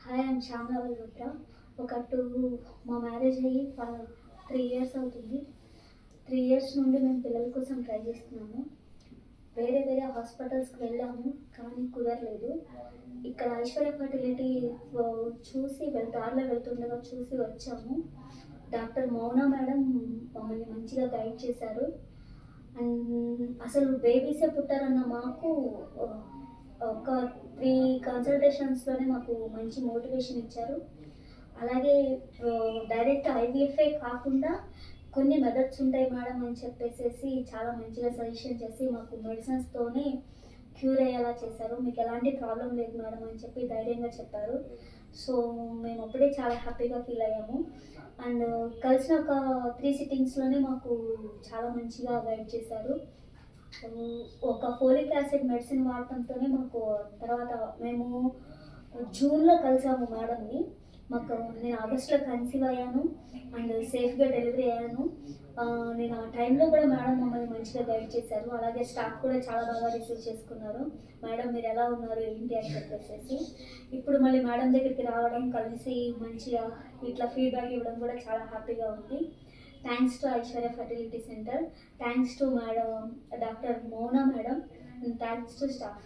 Hi I'm Shyamala Malhotra. మా marriage అయ్యి 3 years అవుతుంది. 3 ఇయర్స్ నుండి మేము పిల్లల కోసం ట్రై చేస్తున్నాము. వేరే వేరే హాస్పిటల్స్‌కి వెళ్ళాము, కానీ కుదరలేదు. ఇక్కడ ఐశ్వర్య ఫర్టిలిటీ చూసి దారిలో వెళ్తుండగా చూసి వచ్చాము. డాక్టర్ మౌన మేడం మమ్మల్ని మంచిగా గైడ్ చేశారు. అసలు బేబీసే పుట్టారన్న మాకు ఒక 3 కన్సల్టేషన్స్‌లోనే మాకు మంచి మోటివేషన్ ఇచ్చారు. అలాగే డైరెక్ట్ ఐవీఎఫ్ఏ కాకుండా కొన్ని మెథడ్స్ ఉంటాయి మేడం అని చెప్పేసేసి చాలా మంచిగా సజెషన్ చేసి మాకు మెడిసిన్స్‌తోనే క్యూర్ అయ్యేలా చేశారు. మీకు ఎలాంటి ప్రాబ్లమ్ లేదు మేడం అని చెప్పి ధైర్యంగా చెప్పారు. సో, మేము అప్పుడే చాలా హ్యాపీగా ఫీల్ అయ్యాము. అండ్ కలిసిన ఒక 3 సిట్టింగ్స్‌లోనే మాకు చాలా మంచిగా గైడ్ చేశారు. ఒక ఫోలిక్ యాసిడ్ మెడిసిన్ వాడటంతోనే మాకు తర్వాత మేము జూన్‌లో కలిసాము మేడంని. నేను ఆగస్ట్‌లో కన్సీవ్ అయ్యాను అండ్ సేఫ్‌గా డెలివరీ అయ్యాను. నేను ఆ టైంలో కూడా మేడం మమ్మల్ని మంచిగా గైడ్ చేశారు. అలాగే స్టాఫ్ కూడా చాలా బాగా రిసీవ్ చేసుకున్నారు. మేడం మీరు ఎలా ఉన్నారు ఏంటి అని చెప్పేసేసి. ఇప్పుడు మళ్ళీ మేడం దగ్గరికి రావడం, కలిసి మంచిగా ఇట్లా ఫీడ్‌బ్యాక్ ఇవ్వడం కూడా చాలా హ్యాపీగా ఉంది. Thanks to Aishwarya fertility centre. Thanks to madam doctor Mona madam. And thanks to staff.